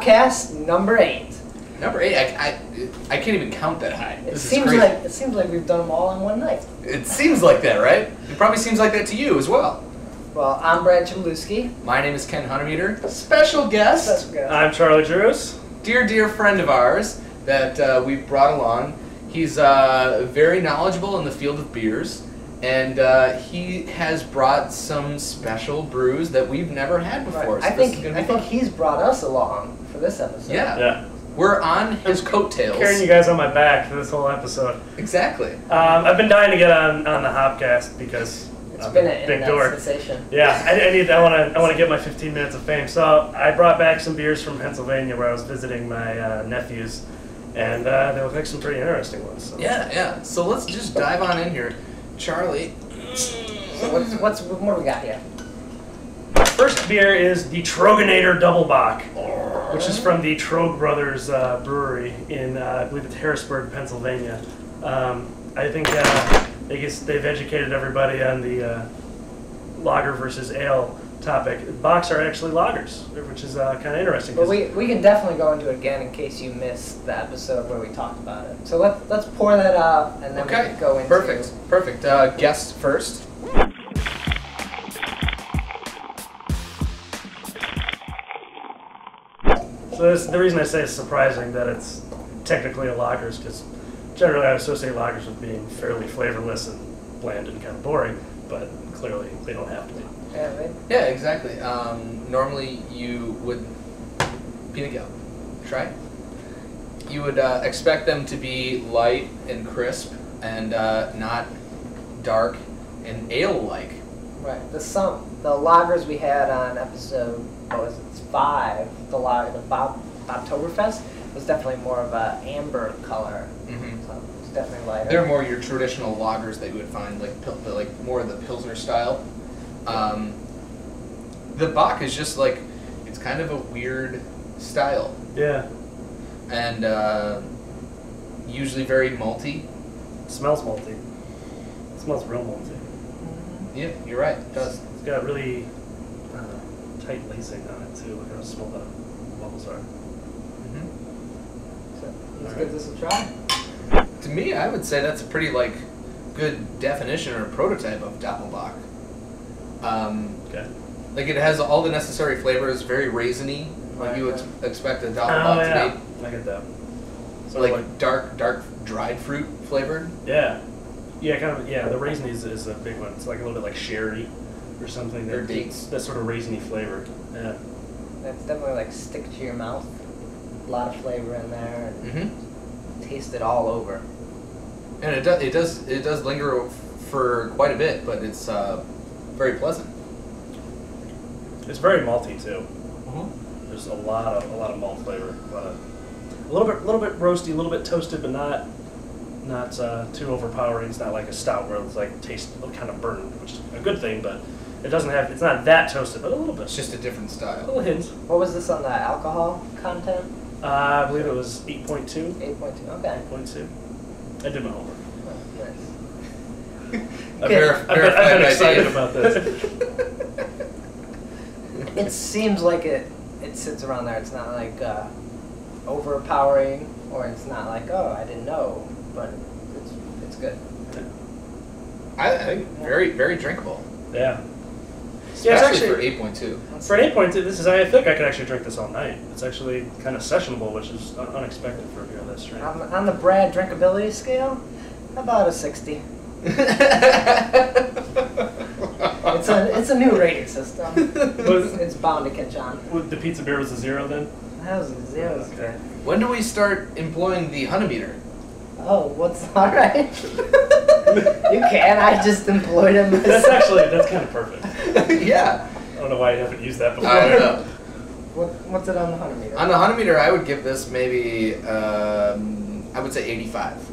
HopCast number 8. Number 8. I can't even count that high. It seems like we've done them all in one night. It seems like that, right? It probably seems like that to you as well. Well, I'm Brad Chmielewski. My name is Ken Hunnemeder. Special guest. I'm Charlie Tröegs. Dear friend of ours that we've brought along. He's very knowledgeable in the field of beers, and he has brought some special brews that we've never had before. Right. So I think he's brought us along for this episode. Yeah. We're on his coattails. Carrying you guys on my back for this whole episode. Exactly. I've been dying to get on the HopCast because it's been a big door. sensation. Yeah, I want to get my 15 minutes of fame. So I brought back some beers from Pennsylvania where I was visiting my nephews, and they look like some pretty interesting ones. So. Yeah. So let's just dive on in here, Charlie. So what do we got here? First beer is the Troegenator Double Bock, which is from the Tröegs brothers brewery in, I believe it's Harrisburg, Pennsylvania. I think they've educated everybody on the lager versus ale topic. Bocks are actually lagers, which is kind of interesting. But we can definitely go into it again in case you missed the episode where we talked about it. So let's pour that out and then we can go into Perfect. Guest first. So the reason I say it's surprising that it's technically a lager is because generally I associate lagers with being fairly flavorless and bland and kind of boring, but clearly they don't have to be. Yeah, right? Yeah, exactly. Normally you would try. You would expect them to be light and crisp and not dark and ale-like. Right. The lagers we had on episode 5, the Bobtoberfest, was definitely more of a amber color. Mm-hmm. So it's definitely lighter. They're more your traditional lagers that you would find, like more of the Pilsner style. The Bock is just like, it's kind of a weird style. Yeah. And usually very malty. It smells malty. It smells real malty. Mm-hmm. Yeah, you're right. It does. It's got really tight lacing on it too. Look how small the bubbles are. Mm-hmm. So let's give this a try. To me, I would say that's a pretty good definition or prototype of Doppelbock. Okay. Like it has all the necessary flavors, very raisiny, like you would expect a Doppelbock to be. I get that. So like dark dried fruit flavored. Yeah. Yeah, kind of. Yeah, the raisiny is a big one. It's like a little bit like sherry or something. Or dates. That sort of raisiny flavor. Yeah. That's definitely like stick to your mouth. A lot of flavor in there. And taste it all over. And it does linger for quite a bit, but it's very pleasant. It's very malty too. Mm-hmm. There's a lot of malt flavor. A little bit roasty, a little bit toasted, but not too overpowering. It's not like a stout where it's like taste kind of burnt, which is a good thing, but it doesn't have. It's not that toasted, but a little bit. It's just a different style. Little hints. What was this on the alcohol content? I believe it was 8.2. 8.2. Okay. 8.2. I did my homework. Oh, nice. I've been excited about this. It seems like it sits around there. It's not like overpowering, or it's not like, oh, I didn't know, but it's good. I think very, very drinkable. Yeah. Especially for 8.2. For an 8.2, I feel like I could actually drink this all night. It's actually kind of sessionable, which is unexpected for a beer of this strength. On the Brad drinkability scale, about a 60. It's a new rating system. It's bound to catch on. The pizza beer was a 0 then? That was a 0. Okay. When do we start employing the Hunnemeder? Oh, alright. You can, I just employed him. That's kind of perfect. Yeah. I don't know why you haven't used that before. I don't know. What's it on the Hunnemeder? On the Hunnemeder, I would give this maybe, I would say 85.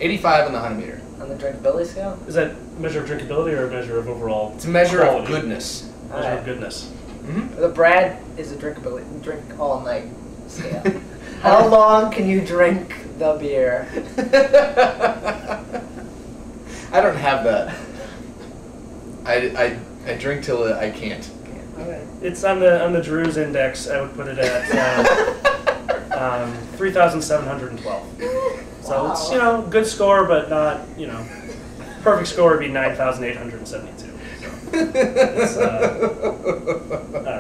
85 on the Hunnemeder. On the drinkability scale? Is that a measure of drinkability or a measure of overall It's a measure quality? of goodness. Measure of goodness. Mm-hmm. The Brad is a drink all night scale. How long can you drink the beer? I don't have that. I drink till I can't. Okay. It's on the Drew's index. I would put it at 3,712. So Wow. it's, good score, but not, perfect score would be 9,872. It's,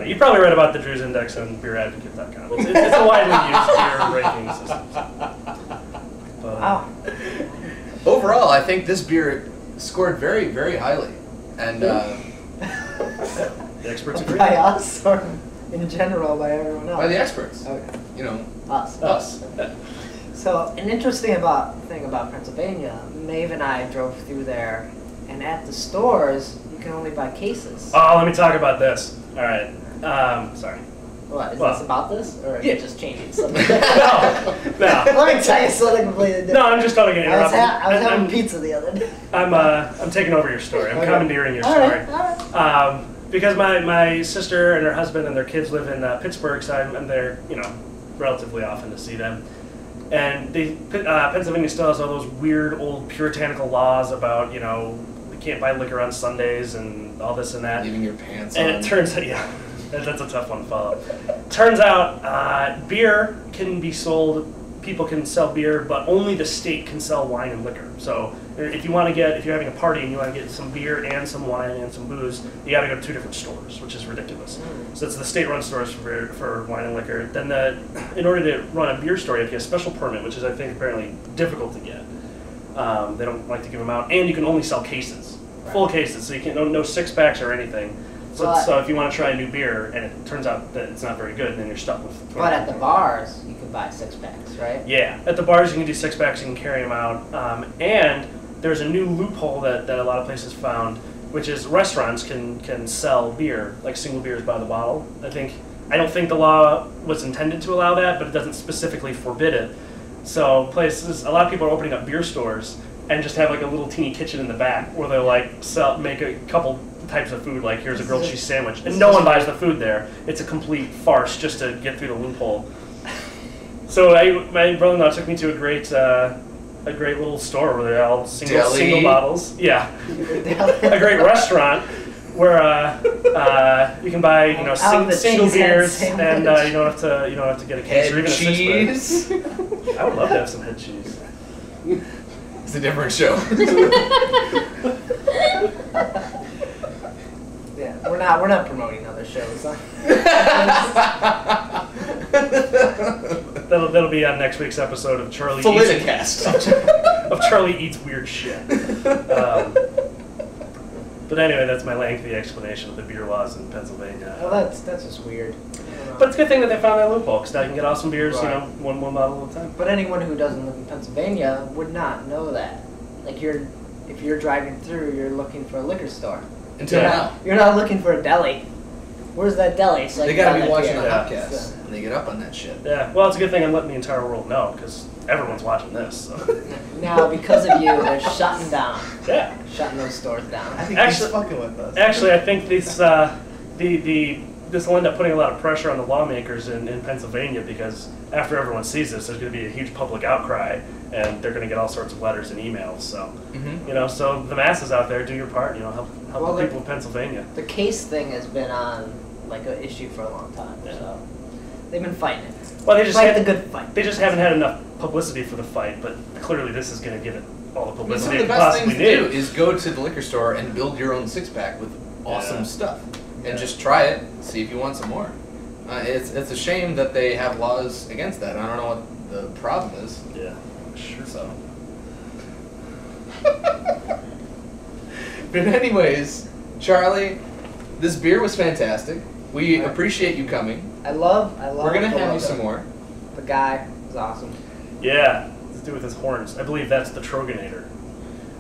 you probably read about the Drew's Index on beeradvocate.com. It's a widely used beer rating system. But, Wow. Overall, I think this beer scored very, very highly. And the experts agree. By us or in general by everyone else? by the experts, Okay. us. So an interesting thing about Pennsylvania, Maeve and I drove through there, and at the stores you can only buy cases. Oh, let me talk about this. All right. Sorry. What, is Well, this about this? Or are yeah. you just changing something? No. Let me tell you something completely different. No, I'm just totally getting I was, interrupted. I was having I'm, pizza the other day. I'm taking over your story. I'm Okay. commandeering your All story. right, all right. Because my sister and her husband and their kids live in Pittsburgh, so I'm there, relatively often to see them. And Pennsylvania still has all those weird old puritanical laws about, you can't buy liquor on Sundays and all this and that. Leaving your pants And on. it turns out, yeah, that's a tough one to follow. Turns out beer can be sold, people can sell beer, but only the state can sell wine and liquor. So if you're having a party and you want to get some beer and some wine and some booze, you got to go to 2 different stores, which is ridiculous. So it's the state-run stores for wine and liquor. Then in order to run a beer store, you have to get a special permit, which is, I think, apparently difficult to get. They don't like to give them out. And you can only sell cases, full cases, so you can no six-packs or anything. So if you want to try a new beer and it turns out that it's not very good, then you're stuck with. But at the bars, you can buy 6-packs, right? Yeah, at the bars you can do 6-packs, you can carry them out, and there's a new loophole that a lot of places found, which is restaurants can sell beer, like single beers by the bottle. I don't think the law was intended to allow that, but it doesn't specifically forbid it. So a lot of people are opening up beer stores and just have like a little teeny kitchen in the back where they'll make a couple types of food, like here's a grilled cheese sandwich, and no one buys the food there. It's a complete farce just to get through the loophole. So my brother-in-law took me to a great little store where they're all single bottles. Yeah, a great restaurant where you can buy single beers and you don't have to get a case or even a cheese. six-pack. I would love to have some head cheese. It's a different show. Yeah, we're not promoting other shows. Huh? That'll be on next week's episode of Charlie Politicast. of Charlie Eats Weird Shit. But anyway, that's my lengthy explanation of the beer laws in Pennsylvania. Well, that's just weird. But it's a good thing that they found that loophole, because now you can get awesome beers, Right. one bottle at a time. But anyone who doesn't live in Pennsylvania would not know that. Like if you're driving through, you're looking for a liquor store. Until now. You're not looking for a deli. Where's that deli? So They gotta be watching the Yeah. HopCast, and they get up on that shit. Yeah, well, it's a good thing I'm letting the entire world know, because everyone's watching this. So. Now, because of you, they're shutting down. Yeah. Shutting those stores down. I think Actually- he's fucking with us. Actually, I think this will end up putting a lot of pressure on the lawmakers in Pennsylvania, because after everyone sees this, there's going to be a huge public outcry, and they're going to get all sorts of letters and emails. So, so the masses out there, do your part. Help Well, the people of Pennsylvania. The case thing has been on like an issue for a long time. Yeah. So they've been fighting it. Well, they just Fight the good fight. They just haven't had enough publicity for the fight, but clearly this is going to give it all the I mean, publicity some of it the could best possibly things to do need. is go to the liquor store and build your own 6-pack with awesome Yeah. stuff, and Yeah. just try it, see if you want some more. It's a shame that they have laws against that. I don't know what the problem is. Yeah, sure. So. But anyways, Charlie, this beer was fantastic. We appreciate you coming. I love. We're gonna the have you logo. some more. The guy is awesome. Yeah, let's do with his horns. I believe that's the Troegenator.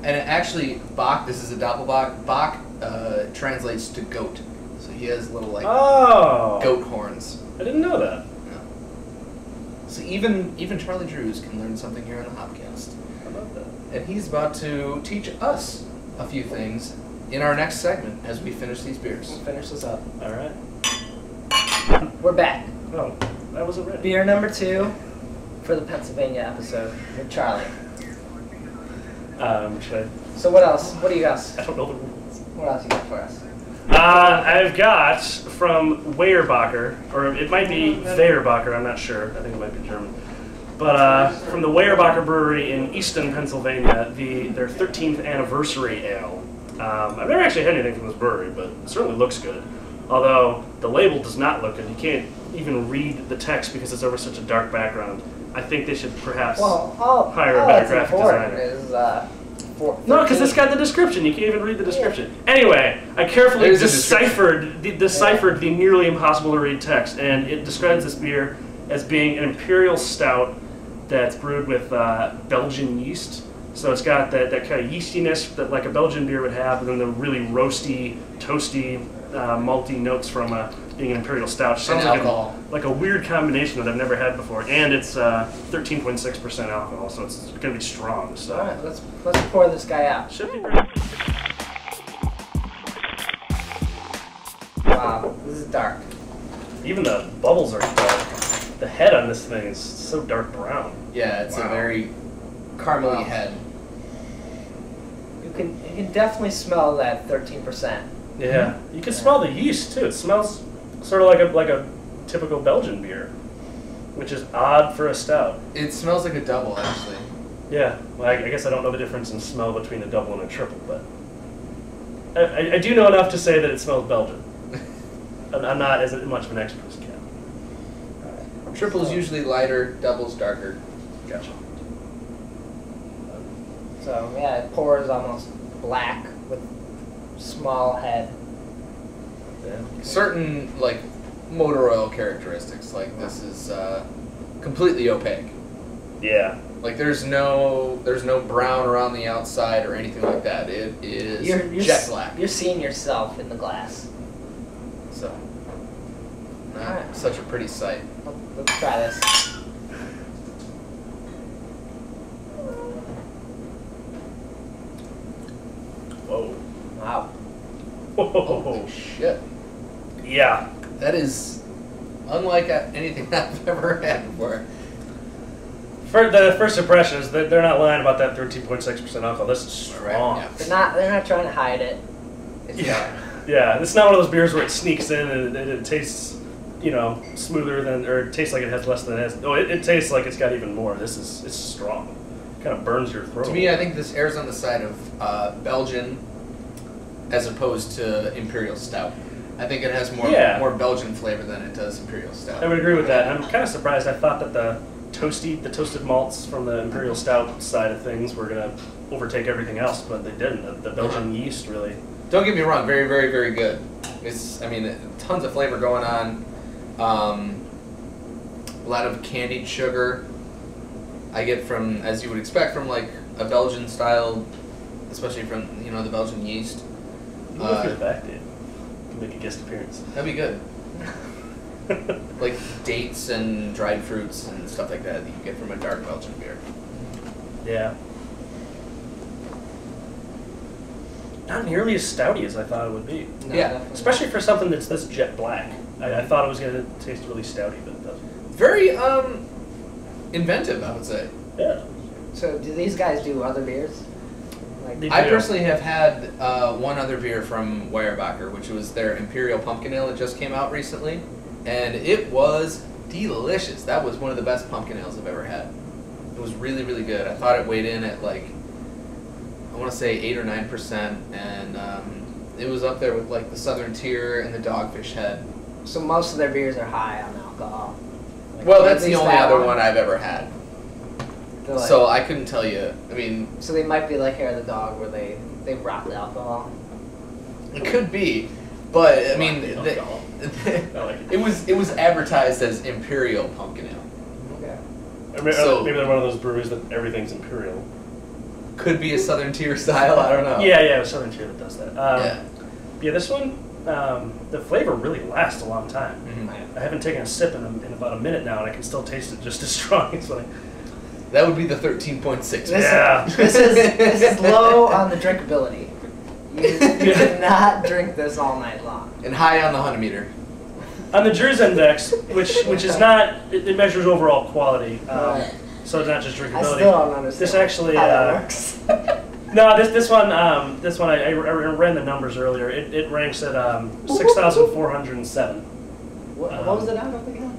And actually, Bock, this is a Doppelbock. Bock translates to goat. So he has little Oh, goat horns. I didn't know that. So even Charlie Drews can learn something here on the HopCast. I love that. And he's about to teach us a few things in our next segment as we finish these beers. We'll finish this up. All right. We're back. Oh, that was a red. Beer number 2 for the Pennsylvania episode with Charlie. Should So what else? What do you guys? I don't know the rules. What else you got for us? I've got from Weyerbacher, or it might be Weyerbacher, I'm not sure. I think it might be German. But from the Weyerbacher Brewery in Easton, Pennsylvania, their 13th anniversary ale. I've never actually had anything from this brewery, but it certainly looks good. Although the label does not look good. You can't even read the text because it's over such a dark background. I think they should perhaps hire a better graphic designer. No, because it's got the description. You can't even read the description. Yeah. Anyway, I carefully deciphered the nearly impossible to read text, and it describes this beer as being an imperial stout that's brewed with Belgian yeast. So it's got that kind of yeastiness that like a Belgian beer would have, and then the really roasty, toasty, malty notes from being an imperial stout. Sounds like a weird combination that I've never had before, and it's 13.6% alcohol, so it's going to be strong. So. All right, let's pour this guy out. Should be pretty. Wow, this is dark. Even the bubbles are dark. The head on this thing is so dark brown. Yeah, it's a very caramely head. You can definitely smell that 13%. Yeah, you can smell the yeast too. It smells sort of like a typical Belgian beer, which is odd for a stout. It smells like a double, actually. Yeah, well, I guess I don't know the difference in smell between a double and a triple, but I do know enough to say that it smells Belgian. I'm not as much of an expert as Ken. Triple's usually lighter, double's darker. Gotcha. So yeah, it pours almost black with small head. Yeah. Certain like motor oil characteristics, like this is completely opaque. Yeah. Like there's no brown around the outside or anything like that. It is jet black. You're seeing yourself in the glass. So not such a pretty sight. Let's try this. Whoa. Wow. Whoa. Shit. Yeah. That is unlike anything I've ever had before. For the first impression is that they're not lying about that 13.6% alcohol. This is strong. Right, yeah. They're not trying to hide it. It's Yeah. It's not one of those beers where it sneaks in and it tastes, smoother than, or it tastes like it has less than it has. No, it tastes like it's got even more. It's strong. It kind of burns your throat. To me, I think this airs on the side of Belgian as opposed to Imperial Stout. I think it has more Belgian flavor than it does Imperial Stout. I would agree with that. I'm kind of surprised. I thought that the toasted malts from the Imperial Stout side of things were going to overtake everything else, but they didn't. The Belgian yeast really... Don't get me wrong, very, very, very good. Tons of flavor going on. A lot of candied sugar. I get from, as you would expect, from like a Belgian style, especially from the Belgian yeast. Go through the back, dude. Make a guest appearance. That'd be good. Like dates and dried fruits and stuff like that you get from a dark Belgian beer. Yeah. Not nearly as stouty as I thought it would be. No, yeah. definitely. Especially for something that's this jet black. I thought it was going to taste really stouty, but it doesn't. Very inventive, I would say. Yeah. So do these guys do other beers? I personally have had one other beer from Weyerbacher, which was their Imperial Pumpkin Ale that just came out recently, and it was delicious. That was one of the best pumpkin ales I've ever had. It was really, really good. I thought it weighed in at I want to say 8 or 9%, and it was up there with like the Southern Tier and the Dogfish Head. So most of their beers are high on alcohol. Well, that's the only other one I've ever had. So I couldn't tell you. So they might be like Hair of the Dog, where they rock the alcohol. It could be, but it was advertised as Imperial Pumpkin Ale. Okay. Maybe they're one of those breweries that everything's Imperial. Could be a Southern Tier style. I don't know. Yeah, Southern Tier that does that. Yeah, this one, the flavor really lasts a long time. Mm-hmm. I haven't taken a sip in about a minute now, and I can still taste it just as strong. It's like. That would be the 13.6. Yeah. This is low on the drinkability. You cannot drink this all night long. And high on the Hunnemeder. On the Drew's Index, which is not, it measures overall quality, so it's not just drinkability. I still don't understand this actually, how that works. No, this one I ran the numbers earlier. It ranks at 6,407. What was it out of again?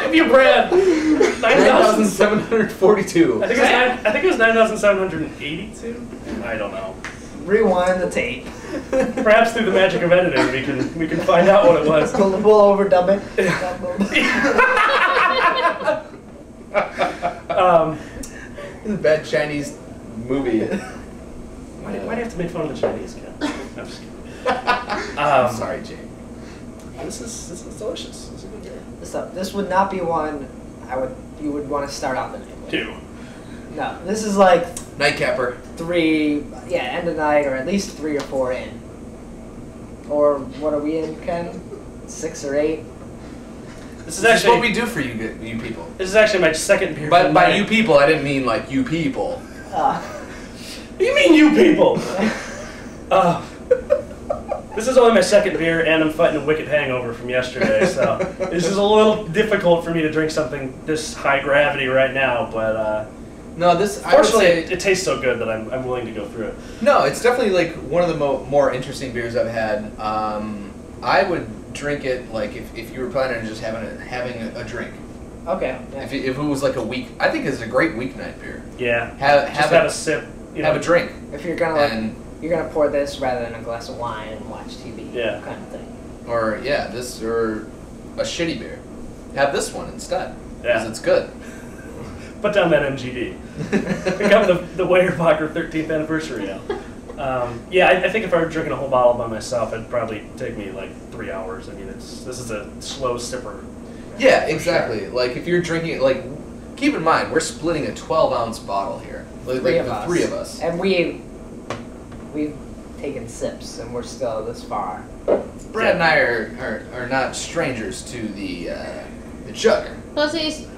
Give you Brad 9,742. I think it was 9,782. I don't know. Rewind the tape. Perhaps through the magic of editing, we can find out what it was. We'll overdub it. This is a bad Chinese movie. Why do you have to make fun of the Chinese, Ken? I'm just kidding. I'm sorry, Jake. This is delicious. This is a good beer. This would not be one you would want to start out the night with. 2. No, this is like Nightcapper. 3, end of night, or at least 3 or 4 in. Or what are we in, Ken? 6 or 8? This is actually what we do for you people. This is actually my second beer. But by you people, I didn't mean like you people. What do you mean, you people? This is only my second beer, and I'm fighting a wicked hangover from yesterday, so this is a little difficult for me to drink something this high gravity right now. But no, fortunately, it tastes so good that I'm willing to go through it. No, it's definitely like one of the more interesting beers I've had. I would drink it like if you were planning on just having a drink. Okay. Yeah. If it was like a week, I think it's a great weeknight beer. Yeah. Have a sip. Have a drink. If you're gonna you're gonna pour this rather than a glass of wine and watch TV. Yeah. Kind of thing. Or this or a shitty beer. Have this one instead. Yeah. Because it's good. Put down that MGD. Pick up the Weyerbacher 13th anniversary ale. I think if I were drinking a whole bottle by myself, it'd probably take me like 3 hours. I mean, this is a slow sipper. Yeah, exactly. Sure. Like if you're drinking it, like keep in mind we're splitting a 12-ounce bottle here. Like three of us. And we've taken sips, and we're still this far. Brad and I are not strangers to the jugger. Pussies.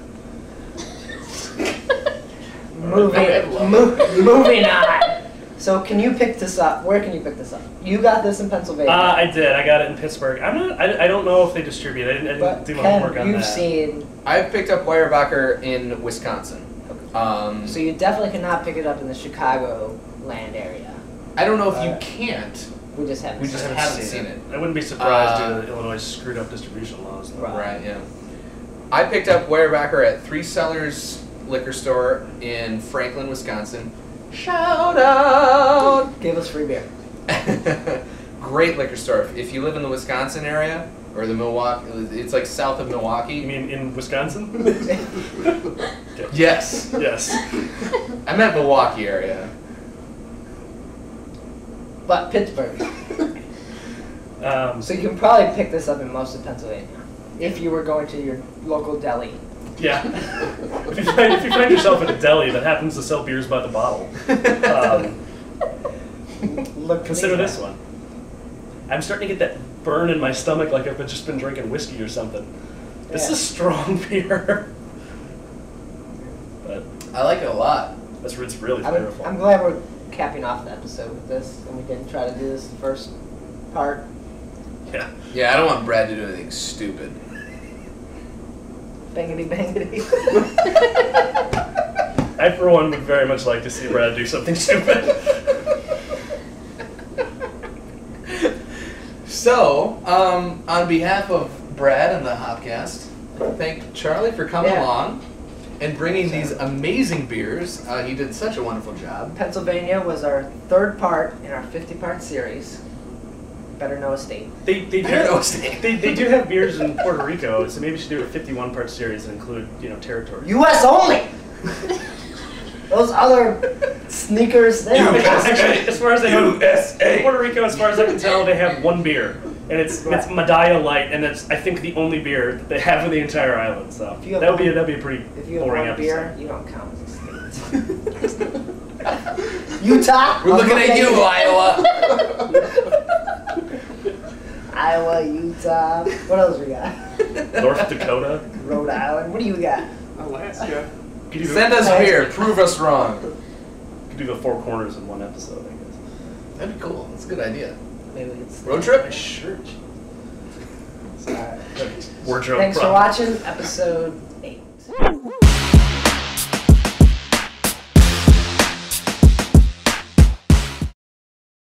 Moving on. So can you pick this up? Where can you pick this up? You got this in Pennsylvania. I did. I got it in Pittsburgh. I don't know if they distribute. I didn't do my homework on that. You've seen. I've picked up Weyerbacher in Wisconsin. So you definitely cannot pick it up in the Chicago land area. I don't know if you can't. We just haven't seen it. I wouldn't be surprised due to Illinois' screwed up distribution laws. Right. Yeah. I picked up Weyerbacher at Three Cellars Liquor Store in Franklin, Wisconsin. Shout out! Give us free beer. Great liquor store. If you live in the Wisconsin area or the Milwaukee, it's like south of Milwaukee. You mean in Wisconsin? Yes. Yes. I meant Milwaukee area. But Pittsburgh. So you can probably pick this up in most of Pennsylvania if you were going to your local deli. Yeah. If you find yourself at a deli that happens to sell beers by the bottle, consider this one. I'm starting to get that burn in my stomach like I've just been drinking whiskey or something. This is strong beer. But I like it a lot. It's really flavorful. I'm glad we're capping off the episode with this, and we didn't try to do this the first part. Yeah. Yeah, I don't want Brad to do anything stupid. Bangity bangity. I, for one, would very much like to see Brad do something stupid. So, on behalf of Brad and the HopCast, thank Charlie for coming along and bringing these amazing beers. He did such a wonderful job. Pennsylvania was our third part in our 50-part series. Better know a state. They do have beers in Puerto Rico, so maybe we should do a 51-part series and include, territory. U.S. only. Those other sneakers there. Actually, as far as I know, USA. Puerto Rico, as far as I can tell, they have one beer, and it's Medalla Light, and it's I think the only beer that they have in the entire island. So that'd be a pretty if you have boring one episode. beer, you don't count as a state. Utah. We're looking at you, Iowa. Iowa, Utah. What else we got? North Dakota. Rhode Island. What do you got? Alaska. Send us beer. Prove us wrong. Could do the four corners in one episode, I guess. That'd be cool. That's a good idea. Maybe we could road trip. My shirt. Alright. Wardrobe Thanks for problem. watching episode 8.